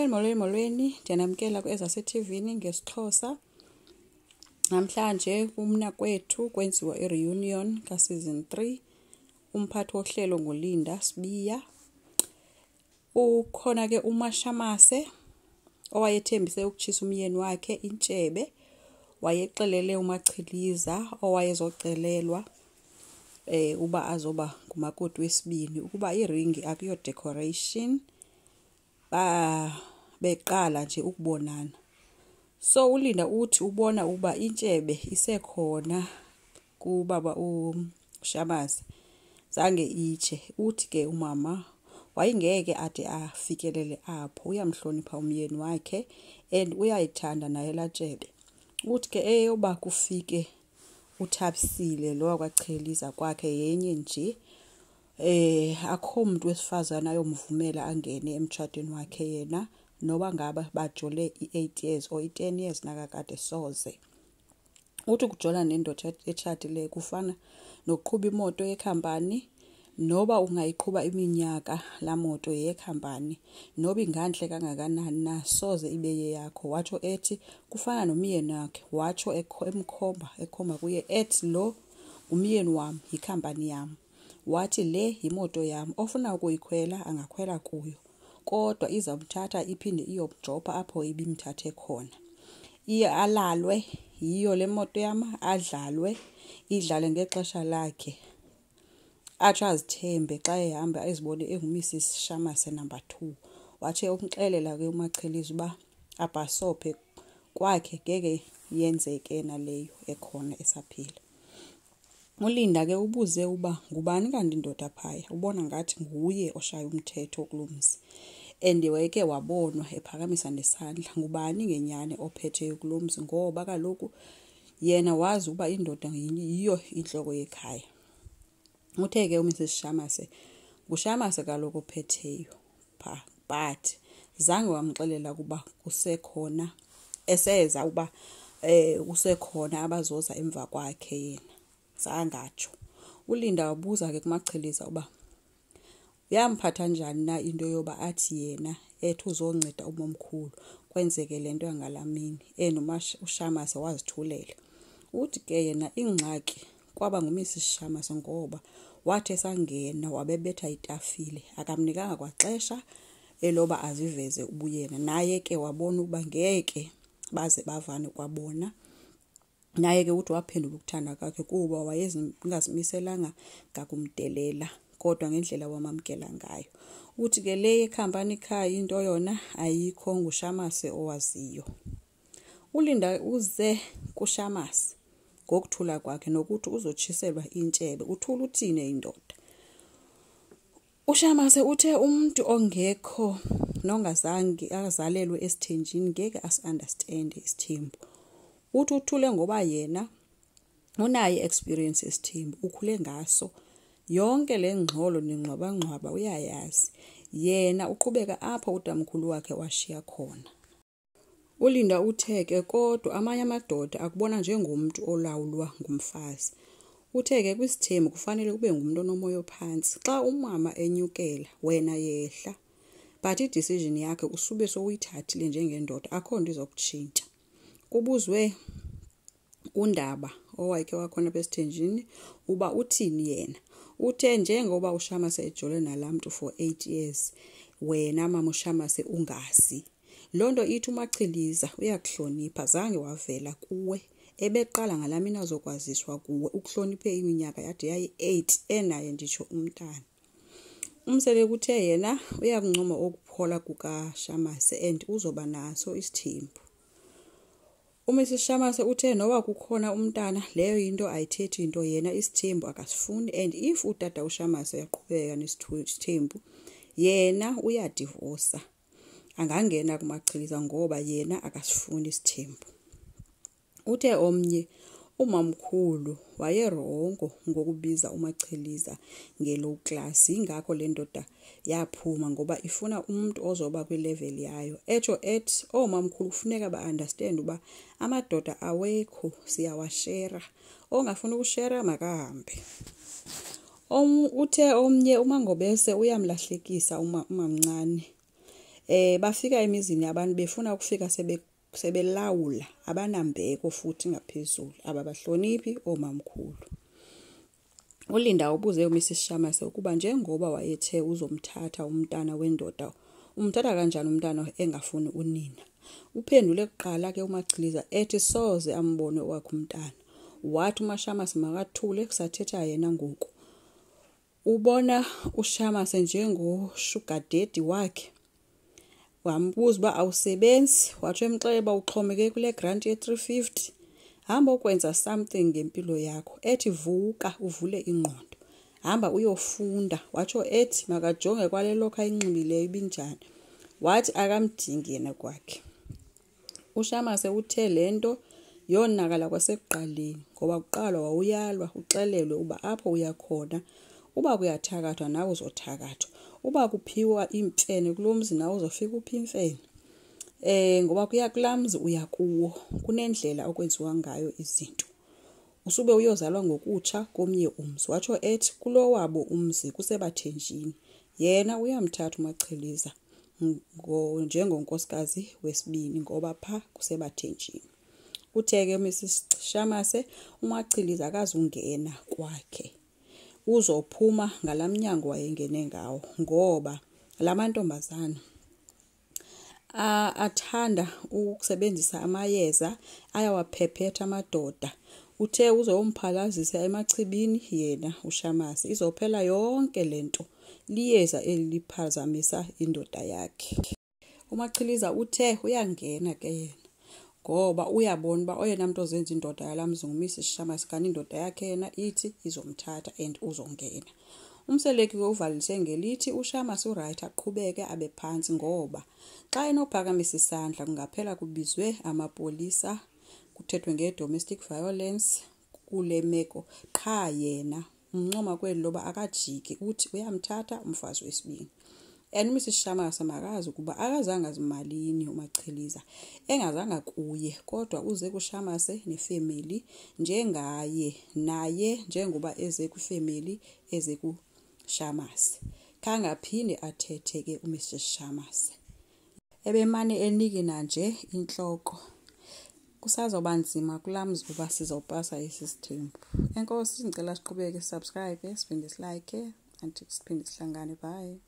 Molweni ndiyanamkela kwezaseTV-ni ngesiXhosa. Namhlanje Mnakwethu kwenziwa i-reunion ka-season 3. Umphathi wohlelo nguLinda Sibiya. Ukhona ke uMashamase owayethembise ukutshisa umyeni wakhe intshebe. Wayexelele uMachiliza owayezocelelwa uba azoba ngumakoti wesibini ukuba iringi akuyo decoration. Beqala nje ukubonana. So uLinda uthi ubona uba intshebe isekhona kubaba uShamase zange itshe. Uthi ke umama wayengeke ade afikelele apho, uyamhlonipha umyeni wakhe and uyayithanda naye latshebe. Uthi ke eyoba kufike uThabisile lo kwaCheliza kwakhe yenye nje akho umuntu wesifazana ayomvumela angene emtshadweni wakhe yena noba ngaba bajole i8 years or i10 years nakakade soze. Uthi kujola nendoda echadile kufana nokuqhuba imoto yekhambani noba ungayiqhuba iminyaka la moto yekhambani noba inganhle kangakanani na soze ibe yakho. Watsho ethi kufana nomyeni wakhe, watsho ekhomba kuye ethi lo umyeni wami ikhambani yami. Wathi le imoto yami ofuna ukuyikhwela angakhwela kuyo kodwa izamthatha iphinde iyobjopa apho ibimthathe khona. Alalwe yiyo le moto yami, adlalwe idlale ngexesha lakhe. Atsho azithembe xa ehamba ezibone enguMrs Shamase number 2. Wathi umxelela ke uMachiliza uba abhasophe kwakhe ngeke yenzeke naleyo ekhona esaphila. uLinda ke ubuze uba ngubani kanti indoda phaya, ubona ngathi nguye oshaya umthetho kulomzi. And wayeke wabonwa ephakamisa nesandla ngubani ngenyane ophethe kulomzi ngoba kaloku yena wazi uba indoda yiyo inhloko yekhaya. Uthe ke uMrs Shamase nguShamase kaloku ophetheyo pha, but zange wamxelela kuba kusekhona eseza uba kusekhona abazoza emva kwakhe yena. Zangatsho. uLinda wabuza ke kuMachiliza uba yamphatha njani na into yoba athi yena ethi uzonceda ubomkhulu kwenzeke lento yangalamini uShamase wazithulela. Uthi ke yena ingxaki kwaba nguMrs Shamase ngoba wathi esangena wabebetha itafile akamnikanga kwaxesha eloba aziveze ubuyena. Naye ke wabona uba ngeke baze bavane kwabona. Naye ke uthi waphendula ukuthanda kwakhe kuba wayezingazimiselanga ngakumdelela kodwa ngendlela wamamkela ngayo. Uthi ke le ekhambani ekhaya into yona ayikho nguShamase owaziyo. uLinda uze kuShamase ngokuthula kwakhe nokuthi uzotshiselwa intshebe. Uthula uthine indoda. uShamase uthe umuntu ongekho nongazange azalelwe esithenjini ngeke as-understand isithembu. Uthi uthule ngoba yena unayo experience esithembu, ukhule ngaso. Yonke le ngxolo nengxwabangxwaba uyayazi. Yena uqhubeka apho utamkhulu wakhe washiya khona. uLinda uthe ke kodwa amanye amadoda akubona njengomuntu olawulwa ngumfazi. Uthe ke kwisithembu kufanele kube ngumuntu onomoya ophansi. Xa umama enyukela wena yehla. But i-decision yakhe usube sowuyithathile njengendoda akho nto izokutshintsha. Kubuzwe uNdaba owayeke wakhona besithenjini uba uthini yena. Uthe njengoba uShamase ejole nalamuntu for 8 years wena mama uShamase ungazi. Lonto ithi uMachiliza uyakuhlonipha zange wavela kuwe. Ebeqala ngalamini azokwaziswa kuwe ukuhloniphe iminyaka yade yayi8 enaye nditsho umntana. Umsele kuthe yena uyakuncoma okuphola kukaShamase and uzoba naso isithembu. uMrs Shamase uthe noba kukhona umntana leyo into ayithethi into yena isithembu akasifuni and if utata uShamase yaqhubeka nesithembu yena uyadivorsa. Angangena kuMachiliza ngoba yena akasifuni isithembu. Uthe omnye umamkhulu wayerongo ngokubiza uMachiliza ngelow class. Ingakho le ndoda yaphuma ngoba ifuna umuntu ozoba kwilevel yayo. Etsho ethi mamkhulu kufuneka ba-understand uba amadoda awekho siyawashera. Ongafuna ukushera makahambe. Uthe omnye uMangobese uyamlahlekisa umamncane bafika emizini abantu befuna ukufika sebelawula, abanambeko futhi ngaphezulu, ababahloniphi omamkhulu. ULinda ubuze uMrs Shamase ukuba njengoba wayethe uzomthatha umntana wendoda, umthatha kanjani umntana engafuni unina. Uphendule kuqala ke uMachiliza ethi soze ambone wakhe umntana. Wathi uMashamase makathule kusathetha yena ngoku. Ubona uShamase njengo-sugar daddy wakhe. Wambuza uba awusebenzi, wathi emxeba uxhomeke kule grant ye-350. Hamba ukwenza something ngempilo yakho. Ethi vuka uvule ingqondo. Hamba uyofunda. Watsho ethi makajonge kwale lokho ayinxibileyo ibinjani. Wathi akamdingi yena kwakhe. uShamase uthe lento yonakala kwasekuqaleni ngoba kuqala wawuyalwa uxelelwe uba apho uyakhona uba kuyathakathwa nawe uzothakathwa. Uba kuphiwa imfene kulomzi nawe uzofika uphi imfene. Ngoba kuya kulamzi uyakuwo kunendlela okwenziwa ngayo izinto. Usube uyozalwa ngokutsha komnye umzi. Watsho ethi kulo wabo umzi kusebathenjini. Yena uyamthatha uMachiliza njengonkosikazi wesibini ngoba pha kusebathenjini. Utheke uMrs Shamase uMachiliza akazungena kwakhe. Uzophuma ngalamnyango wayengene ngawo ngoba lamantombazana athanda ukusebenzisa amayeza ayawaphephetha amadoda. Uthe uzomphalazisa emachibini yena uShamase izophela yonke lento liyeza eliphazamisa indoda yakhe. uMachiliza uthe uyangena ke yena ngoba uyabona uba oyena muntu ozenza indoda yalamzi nguMrs Shamase kanti indoda yakhe yena ithi izomthatha and uzongena. Umseleki uvalise ngelithi uShamase uright aqhubeke abe phansi ngoba xa enophakamisa isandla kungaphela kubizwe amapolisa kuthethwe nge-domestic violence kule meko. Qha yena umncoma kweli loba akajiki uthi uyamthatha umfazi wesibini. And uMrs Shamase makazi ukuba akazange azimalini uMachiliza engazanga kuye kodwa uze kuShamase nefamily njengaye naye njengoba eze kwifamily eze kuShamase. Kangaphinde athethe ke uMrs Shamase ebemane enikina nje inhloko. Kusazoba nzima kulamzi uba sizopasa isystem. Enkosi ngicela siqhubeke subscribe siphinde silike anti siphinde sihlangane. Bye.